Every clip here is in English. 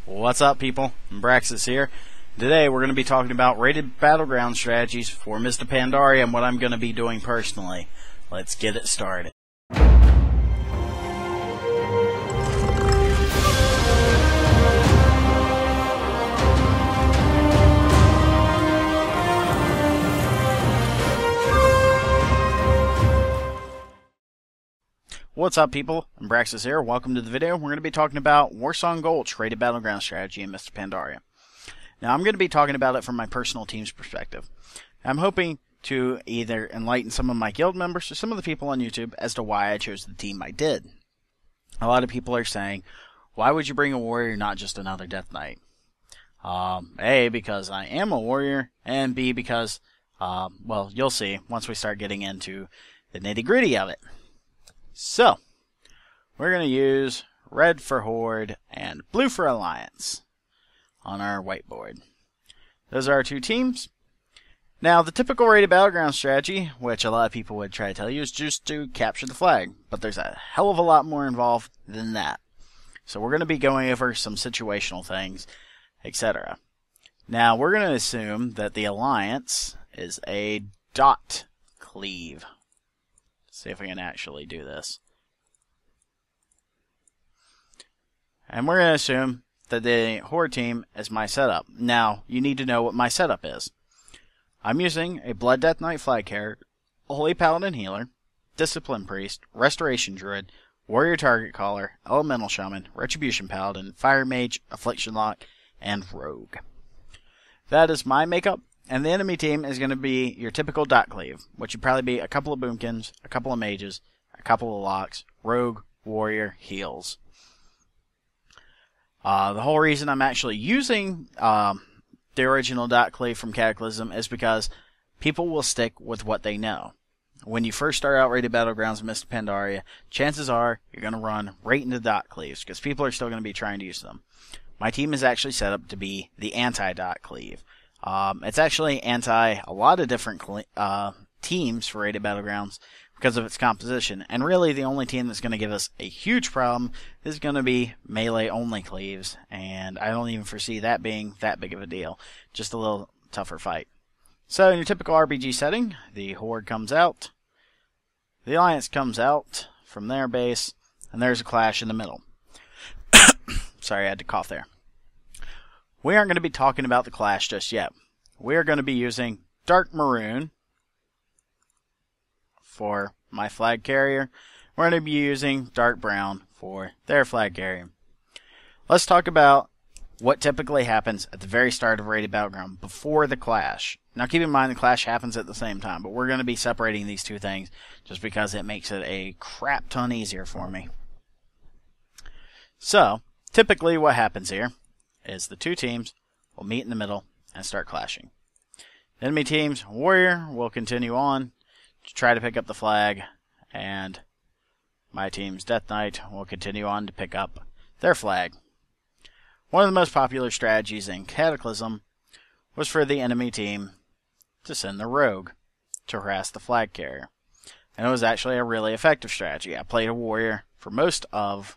What's up, people? Anbraxas here. Today we're going to be talking about rated Battleground strategies for Mr. Pandaria and what I'm going to be doing personally. Let's get it started. What's up, people? Anbraxas here. Welcome to the video. We're going to be talking about Warsong Gultch rated Battleground strategy in Mr. Pandaria. Now, I'm going to be talking about it from my personal team's perspective. I'm hoping to either enlighten some of my guild members or some of the people on YouTube as to why I chose the team I did. A lot of people are saying, why would you bring a warrior, not just another death knight? A, because I am a warrior, and B, because, well, you'll see once we start getting into the nitty-gritty of it. So, we're going to use red for Horde and blue for Alliance on our whiteboard. Those are our two teams. Now, the typical rated Battleground strategy, which a lot of people would try to tell you, is just to capture the flag. But there's a hell of a lot more involved than that. So we're going to be going over some situational things, etc. Now, we're going to assume that the Alliance is a dot cleave. See if we can actually do this. And we're going to assume that the Horde team is my setup. Now, you need to know what my setup is. I'm using a Blood Death Knight flag carrier, Holy Paladin Healer, Discipline Priest, Restoration Druid, Warrior Target Caller, Elemental Shaman, Retribution Paladin, Fire Mage, Affliction Lock, and Rogue. That is my makeup. And the enemy team is going to be your typical dot cleave, which would probably be a couple of boomkins, a couple of mages, a couple of locks, rogue, warrior, heals. The whole reason I'm actually using the original dot cleave from Cataclysm is because people will stick with what they know. When you first start out rated Battlegrounds in Mr. Pandaria, chances are you're going to run right into dot cleaves because people are still going to be trying to use them. My team is actually set up to be the anti-dot cleave. It's actually anti a lot of different teams for rated Battlegrounds because of its composition. And really, the only team that's going to give us a huge problem is going to be melee-only cleaves. And I don't even foresee that being that big of a deal. Just a little tougher fight. So, in your typical RBG setting, the Horde comes out. The Alliance comes out from their base. And there's a clash in the middle. Sorry, I had to cough there. We aren't going to be talking about the clash just yet. We are going to be using Dark Maroon for my flag carrier. We're going to be using Dark Brown for their flag carrier. Let's talk about what typically happens at the very start of rated Battleground before the clash. Now keep in mind the clash happens at the same time, but we're going to be separating these two things just because it makes it a crap ton easier for me. So, typically what happens here is the two teams will meet in the middle and start clashing. Enemy team's warrior will continue on to try to pick up the flag, and my team's Death Knight will continue on to pick up their flag. One of the most popular strategies in Cataclysm was for the enemy team to send the rogue to harass the flag carrier. And it was actually a really effective strategy. I played a warrior for most of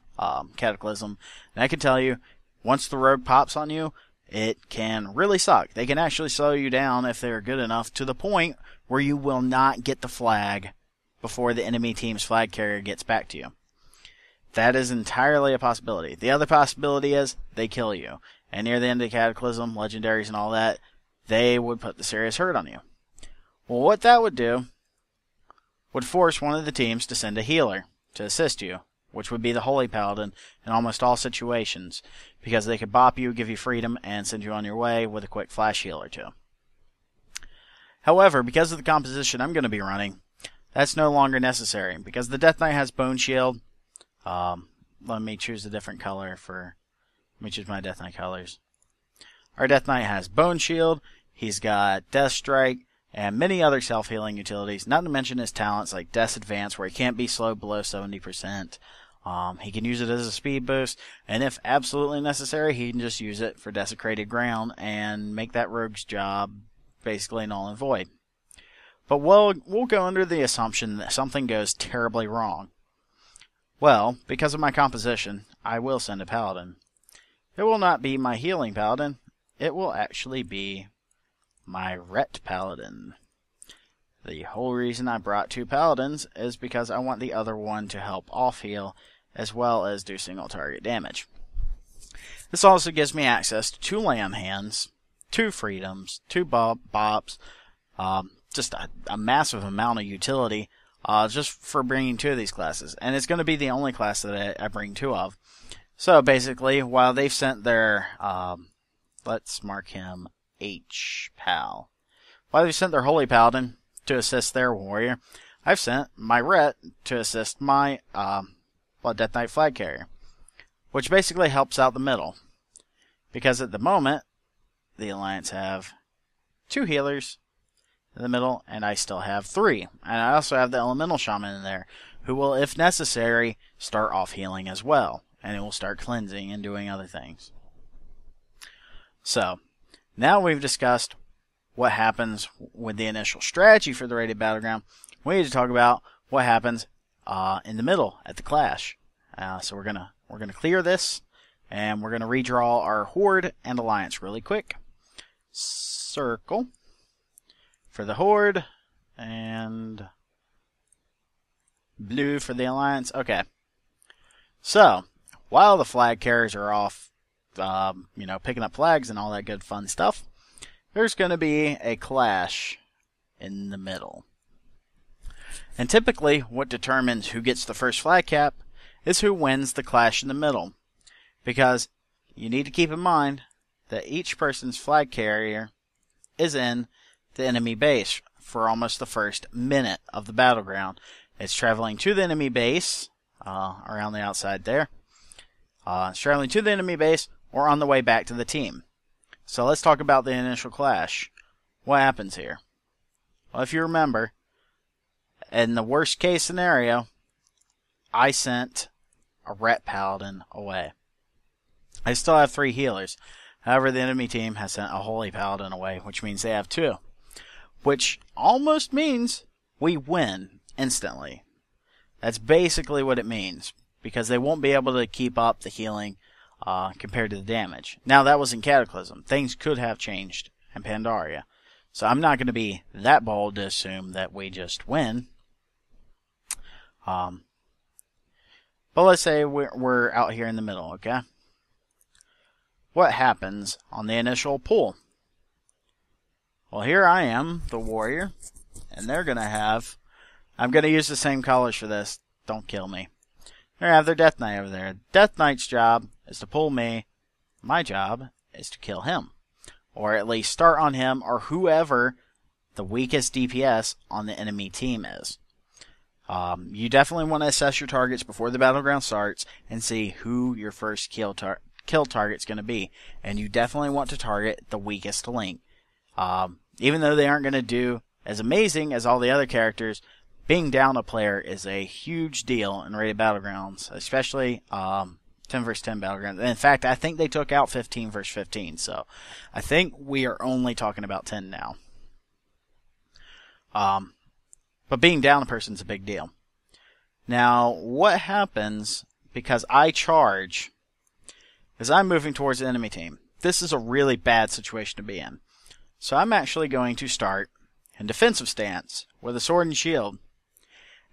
Cataclysm, and I can tell you, once the rogue pops on you, it can really suck. They can actually slow you down if they're good enough to the point where you will not get the flag before the enemy team's flag carrier gets back to you. That is entirely a possibility. The other possibility is they kill you. And near the end of Cataclysm, legendaries and all that, they would put the serious hurt on you. Well, what that would do would force one of the teams to send a healer to assist you, which would be the Holy Paladin in almost all situations, because they could bop you, give you freedom, and send you on your way with a quick flash heal or two. However, because of the composition I'm going to be running, that's no longer necessary, because the Death Knight has Bone Shield. Let me choose a different color for... Let me choose my Death Knight colors. Our Death Knight has Bone Shield, he's got Death Strike, and many other self-healing utilities, not to mention his talents like Death Advance, where he can't be slowed below 70%. He can use it as a speed boost, and if absolutely necessary, he can just use it for Desecrated Ground and make that rogue's job basically null and void. But we'll go under the assumption that something goes terribly wrong. Well, because of my composition, I will send a Paladin. it will not be my healing paladin. It will actually be my ret paladin. The whole reason I brought 2 paladins is because I want the other one to help off heal as well as do single target damage. This also gives me access to 2 lamb hands, 2 freedoms, 2 bops, just a massive amount of utility just for bringing 2 of these classes. And it's going to be the only class that I bring 2 of. So basically, while they've sent their, let's mark him H-Pal. While they've sent their Holy Paladin to assist their warrior, I've sent my Ret to assist my Death Knight Flag Carrier, which basically helps out the middle. Because at the moment, the Alliance have 2 healers in the middle, and I still have 3. And I also have the Elemental Shaman in there, who will, if necessary, start off healing as well. And it will start cleansing and doing other things. So, now we've discussed what happens with the initial strategy for the rated Battleground. We need to talk about what happens in the middle at the clash. So we're gonna clear this, and we're gonna redraw our Horde and Alliance really quick. Circle for the Horde and blue for the Alliance. Okay. So while the flag carriers are off, picking up flags and all that good fun stuff, there's going to be a clash in the middle. And typically, what determines who gets the first flag cap is who wins the clash in the middle. Because you need to keep in mind that each person's flag carrier is in the enemy base for almost the first minute of the Battleground. It's traveling to the enemy base, around the outside there. It's traveling to the enemy base or on the way back to the team. So let's talk about the initial clash. What happens here? Well, if you remember, in the worst case scenario, I sent a Ret Paladin away. I still have 3 healers. However, the enemy team has sent a Holy Paladin away, which means they have 2. Which almost means we win instantly. That's basically what it means. Because they won't be able to keep up the healing compared to the damage. Now, that was in Cataclysm. Things could have changed in Pandaria. So I'm not going to be that bold to assume that we just win. But let's say we're out here in the middle, okay? What happens on the initial pull? Well, here I am, the warrior, and they're going to have... I'm going to use the same colors for this. Don't kill me. They're going to have their Death Knight over there. Death Knight's job is to pull me. My job is to kill him. Or at least start on him or whoever the weakest DPS on the enemy team is. You definitely want to assess your targets before the Battleground starts and see who your first kill target's going to be. And you definitely want to target the weakest link. Even though they aren't going to do as amazing as all the other characters, being down a player is a huge deal in rated Battlegrounds, especially 10 vs 10 Battlegrounds. In fact, I think they took out 15 vs 15, so I think we are only talking about 10 now. But being down a person is a big deal. Now, what happens because I charge, as I'm moving towards the enemy team? This is a really bad situation to be in. So I'm actually going to start in defensive stance with a sword and shield.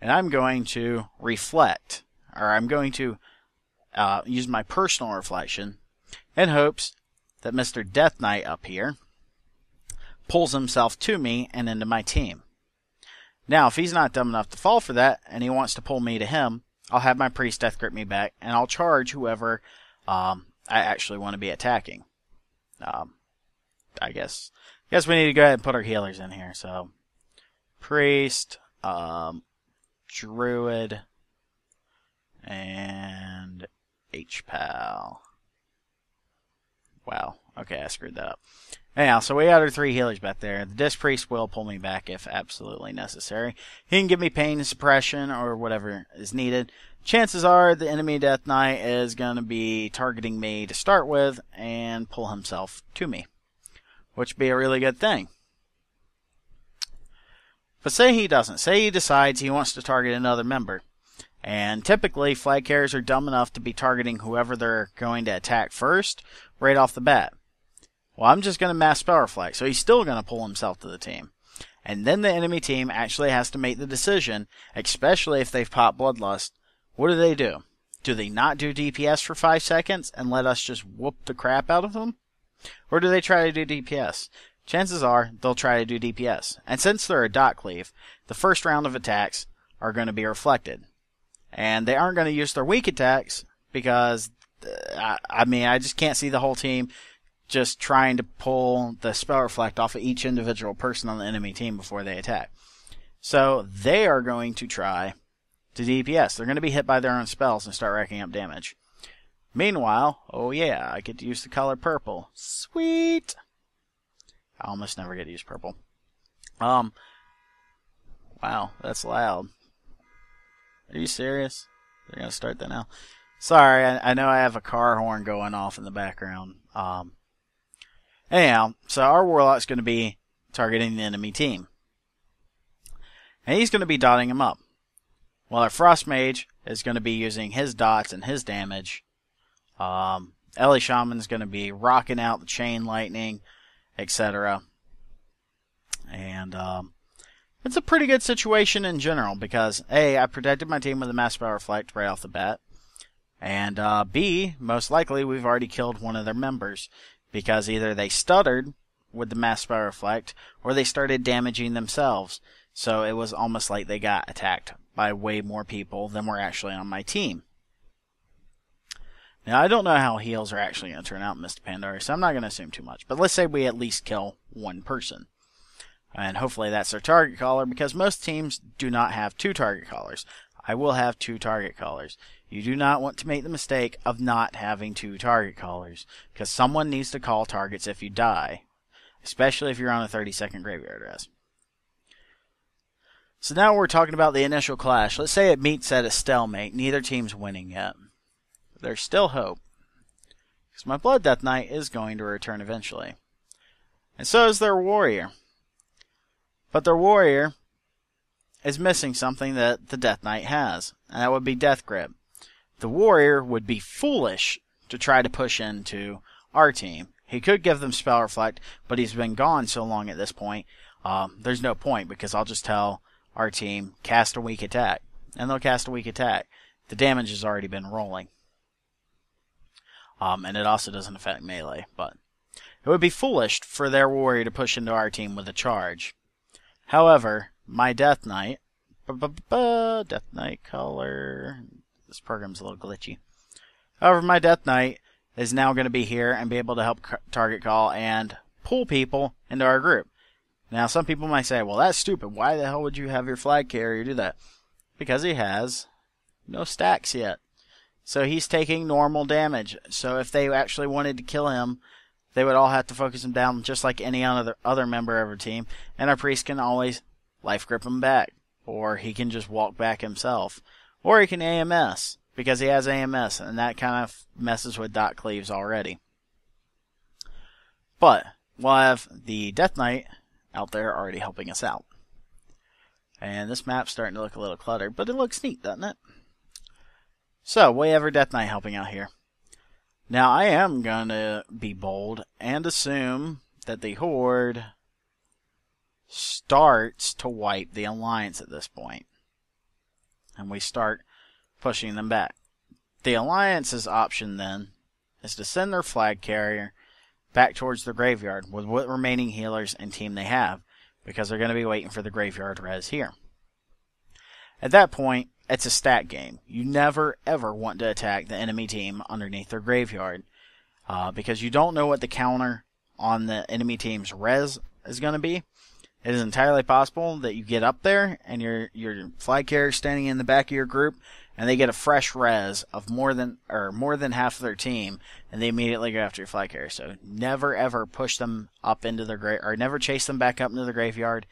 And I'm going to reflect, or I'm going to use my personal reflection in hopes that Mr. Death Knight up here pulls himself to me and into my team. Now, if he's not dumb enough to fall for that, and he wants to pull me to him, I'll have my priest death grip me back, and I'll charge whoever I actually want to be attacking. I guess we need to go ahead and put our healers in here. So, priest, druid, and H-Pal. Wow. Okay, I screwed that up. Anyhow, so we got our 3 healers back there. The Disc Priest will pull me back if absolutely necessary. He can give me pain and suppression or whatever is needed. Chances are the enemy Death Knight is going to be targeting me to start with and pull himself to me, which would be a really good thing. But say he doesn't. Say he decides he wants to target another member. And typically, flag carriers are dumb enough to be targeting whoever they're going to attack first, right off the bat. Well, I'm just going to mass spell reflect, so he's still going to pull himself to the team. And then the enemy team actually has to make the decision, especially if they've popped Bloodlust. What do? Do they not do DPS for 5 seconds and let us just whoop the crap out of them? Or do they try to do DPS? Chances are they'll try to do DPS. And since they're a dot cleave, the first round of attacks are going to be reflected. And they aren't going to use their weak attacks because, I just can't see the whole team just trying to pull the spell reflect off of each individual person on the enemy team before they attack. So they are going to try to DPS. They're going to be hit by their own spells and start racking up damage. Meanwhile, oh yeah, I get to use the color purple. Sweet! I almost never get to use purple. Wow, that's loud. Are you serious? They're going to start that now? Sorry, I know I have a car horn going off in the background. Anyhow, so our Warlock's going to be targeting the enemy team. And he's going to be dotting them up. While our Frost Mage is going to be using his dots and his damage. Ellie Shaman's going to be rocking out the chain lightning, etc. And it's a pretty good situation in general because A, I protected my team with a Mass Spell Reflect right off the bat. And B, most likely we've already killed one of their members because either they stuttered with the Mass Spell Reflect or they started damaging themselves. So it was almost like they got attacked by way more people than were actually on my team. Now, I don't know how heals are actually going to turn out in Mr. Pandaria, so I'm not going to assume too much. But let's say we at least kill one person. And hopefully that's their target caller, because most teams do not have 2 target callers. I will have 2 target callers. You do not want to make the mistake of not having 2 target callers, because someone needs to call targets if you die, especially if you're on a 30-second graveyard rest. So now we're talking about the initial clash. Let's say it meets at a stalemate. Neither team's winning yet. There's still hope, because my Blood Death Knight is going to return eventually. And so is their warrior. But their warrior is missing something that the Death Knight has, and that would be Death Grip. The warrior would be foolish to try to push into our team. He could give them Spell Reflect, but he's been gone so long at this point, there's no point, because I'll just tell our team, cast a weak attack. And they'll cast a weak attack. The damage has already been rolling. And it also doesn't affect melee, but it would be foolish for their warrior to push into our team with a charge. However, my Death Knight, Death Knight color, this program's a little glitchy. However, my Death Knight is now going to be here and be able to help target call and pull people into our group. Now, some people might say, well, that's stupid. Why the hell would you have your flag carrier do that? Because he has no stacks yet. So he's taking normal damage. So if they actually wanted to kill him, they would all have to focus him down just like any other member of our team. And our priest can always life grip him back. Or he can just walk back himself. Or he can AMS, because he has AMS, and that kind of messes with dot cleaves already. But we'll have the Death Knight out there already helping us out. And this map's starting to look a little cluttered, but it looks neat, doesn't it? So, we have our Death Knight helping out here. Now, I am going to be bold and assume that the Horde starts to wipe the Alliance at this point. And we start pushing them back. The Alliance's option, then, is to send their flag carrier back towards the graveyard with what remaining healers and team they have, because they're going to be waiting for the graveyard res here. At that point, it's a stat game. You never ever want to attack the enemy team underneath their graveyard, because you don't know what the counter on the enemy team's res is going to be. It is entirely possible that you get up there and your flag carrier standing in the back of your group, and they get a fresh res of more than half of their team, and they immediately go after your flag carrier. So never ever push them up into their or never chase them back up into the graveyard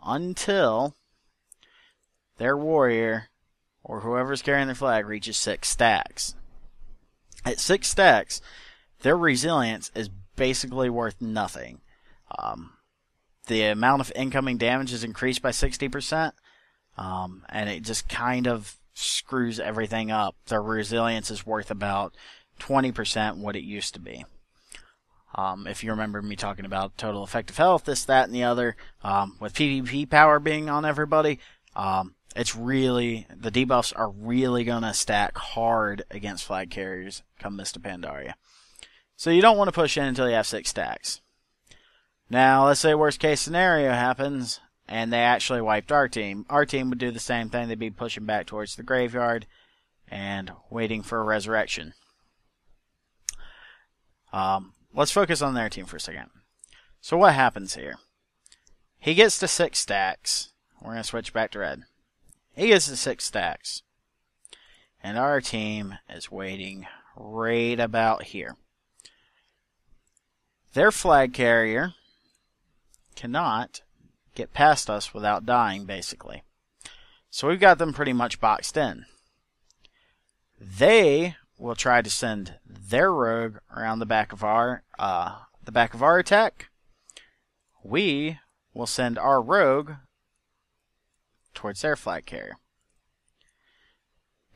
until their warrior or whoever's carrying their flag reaches 6 stacks. At 6 stacks, their resilience is basically worth nothing. The amount of incoming damage is increased by 60%, and it just kind of screws everything up. Their resilience is worth about 20% what it used to be. If you remember me talking about total effective health, this, that, and the other, with PvP power being on everybody, it's really, the debuffs are really going to stack hard against flag carriers come Mr. Pandaria. So you don't want to push in until you have 6 stacks. Now, let's say worst case scenario happens, and they actually wiped our team. Our team would do the same thing. They'd be pushing back towards the graveyard and waiting for a resurrection. Let's focus on their team for a second. So what happens here? He gets to 6 stacks. We're going to switch back to red. He gets to 6 stacks. And our team is waiting right about here. Their flag carrier cannot get past us without dying, basically. So we've got them pretty much boxed in. They will try to send their rogue around the back of our attack. We will send our rogue towards their flag carrier.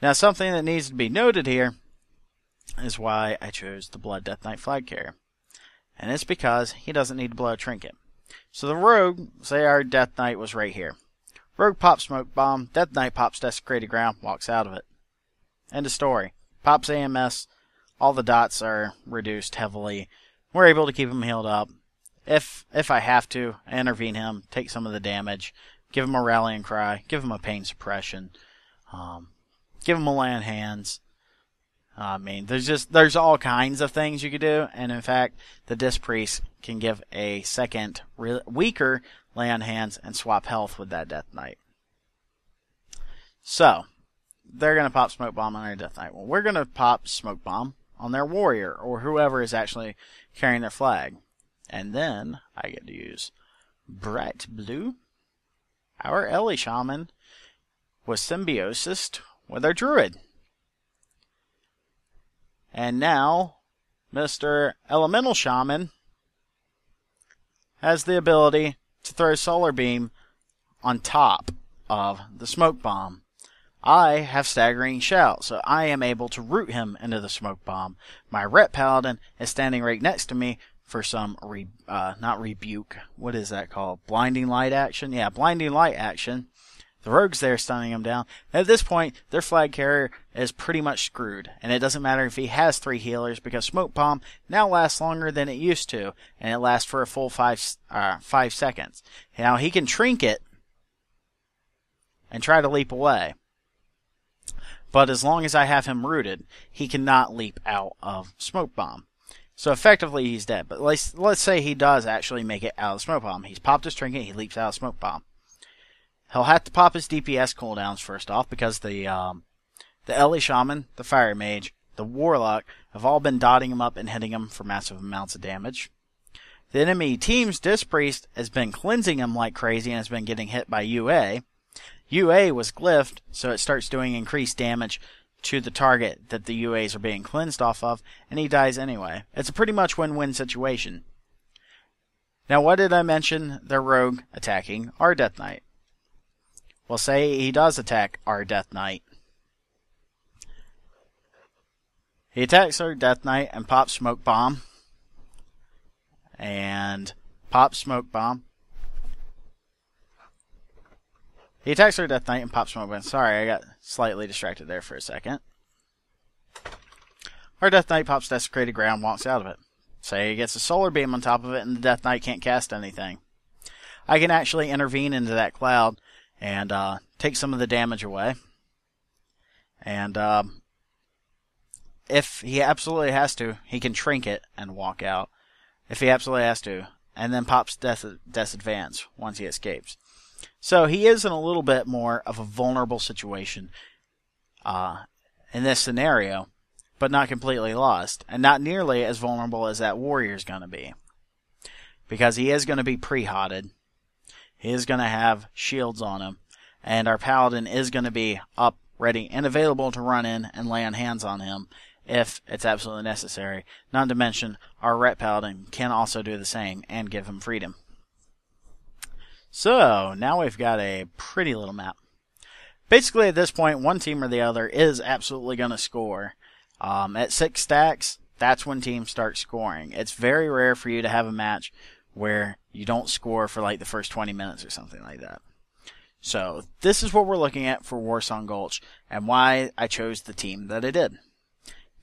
Now, something that needs to be noted here is why I chose the Blood Death Knight flag carrier. And it's because he doesn't need to blow a trinket. So the rogue, say our Death Knight was right here. Rogue pops Smoke Bomb, Death Knight pops Desecrated Ground, walks out of it. End of story. Pops AMS, all the dots are reduced heavily. We're able to keep him healed up. If I have to, I intervene him, take some of the damage, give him a rallying cry, give him a pain suppression, give him a lay on hands. I mean, there's all kinds of things you could do, and in fact, the Disc Priest can give a second weaker lay on hands and swap health with that Death Knight. So, they're going to pop Smoke Bomb on their Death Knight. Well, we're going to pop Smoke Bomb on their Warrior, or whoever is actually carrying their flag. And then, I get to use Bright Blue. Our Ellie Shaman was symbiosis with our Druid. And now, Mr. Elemental Shaman has the ability to throw Solar Beam on top of the Smoke Bomb. I have Staggering Shout, so I am able to root him into the Smoke Bomb. My Ret Paladin is standing right next to me for some, not rebuke, what is that called? Blinding Light action? Yeah, Blinding Light action. The rogue's there stunning him down. At this point, their flag carrier is pretty much screwed. And it doesn't matter if he has 3 healers, because Smoke Bomb now lasts longer than it used to. And it lasts for a full 5 seconds. Now, he can Trinket and try to leap away. But as long as I have him rooted, he cannot leap out of Smoke Bomb. So effectively, he's dead. But let's say he does actually make it out of Smoke Bomb. He's popped his Trinket, he leaps out of Smoke Bomb. He'll have to pop his DPS cooldowns first off, because the Ellie Shaman, the Fire Mage, the Warlock have all been dotting him up and hitting him for massive amounts of damage. The enemy team's Disc Priest has been cleansing him like crazy and has been getting hit by UA. UA was glyphed, so it starts doing increased damage to the target that the UAs are being cleansed off of, and he dies anyway. It's a pretty much win-win situation. Now, what did I mention? Their rogue attacking our Death Knight. Well, say he does attack our Death Knight. He attacks our Death Knight and pops Smoke Bomb. And pops Smoke Bomb. He attacks our Death Knight and pops Smoke Bomb. Sorry, I got slightly distracted there for a second. Our Death Knight pops Desecrated Ground, walks out of it. Say he gets a Solar Beam on top of it and the Death Knight can't cast anything. I can actually intervene into that cloud and take some of the damage away. And if he absolutely has to, he can Trinket and walk out. If he absolutely has to. And then pops Death Advance once he escapes. So he is in a little bit more of a vulnerable situation in this scenario, but not completely lost. And not nearly as vulnerable as that Warrior's going to be. Because he is going to be pre-hotted. He is going to have shields on him. And our Paladin is going to be up, ready, and available to run in and lay on hands on him if it's absolutely necessary. Not to mention, our Ret Paladin can also do the same and give him freedom. So, now we've got a pretty little map. basically at this point, one team or the other is absolutely going to score. At 6 stacks, that's when teams start scoring. It's very rare for you to have a match where you don't score for like the first 20 minutes or something like that. So this is what we're looking at for Warsong Gultch and why I chose the team that I did.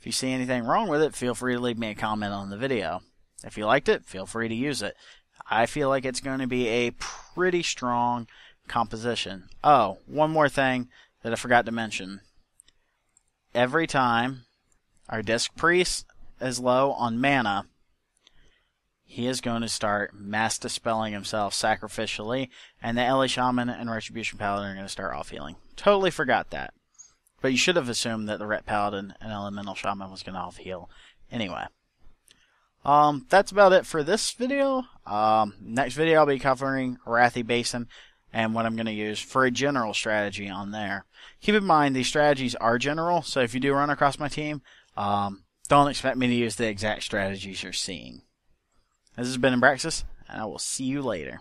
If you see anything wrong with it, feel free to leave me a comment on the video. If you liked it, feel free to use it. I feel like it's going to be a pretty strong composition. Oh, one more thing that I forgot to mention. Every time our Disc Priest is low on mana, he is going to start mass dispelling himself sacrificially, and the LA Shaman and Retribution Paladin are going to start off healing. Totally forgot that. But you should have assumed that the Ret Paladin and Elemental Shaman was going to off heal anyway. That's about it for this video. Next video I'll be covering Arathi Basin and what I'm going to use for a general strategy on there. Keep in mind these strategies are general, so if you do run across my team, don't expect me to use the exact strategies you're seeing. This has been Anbraxas, and I will see you later.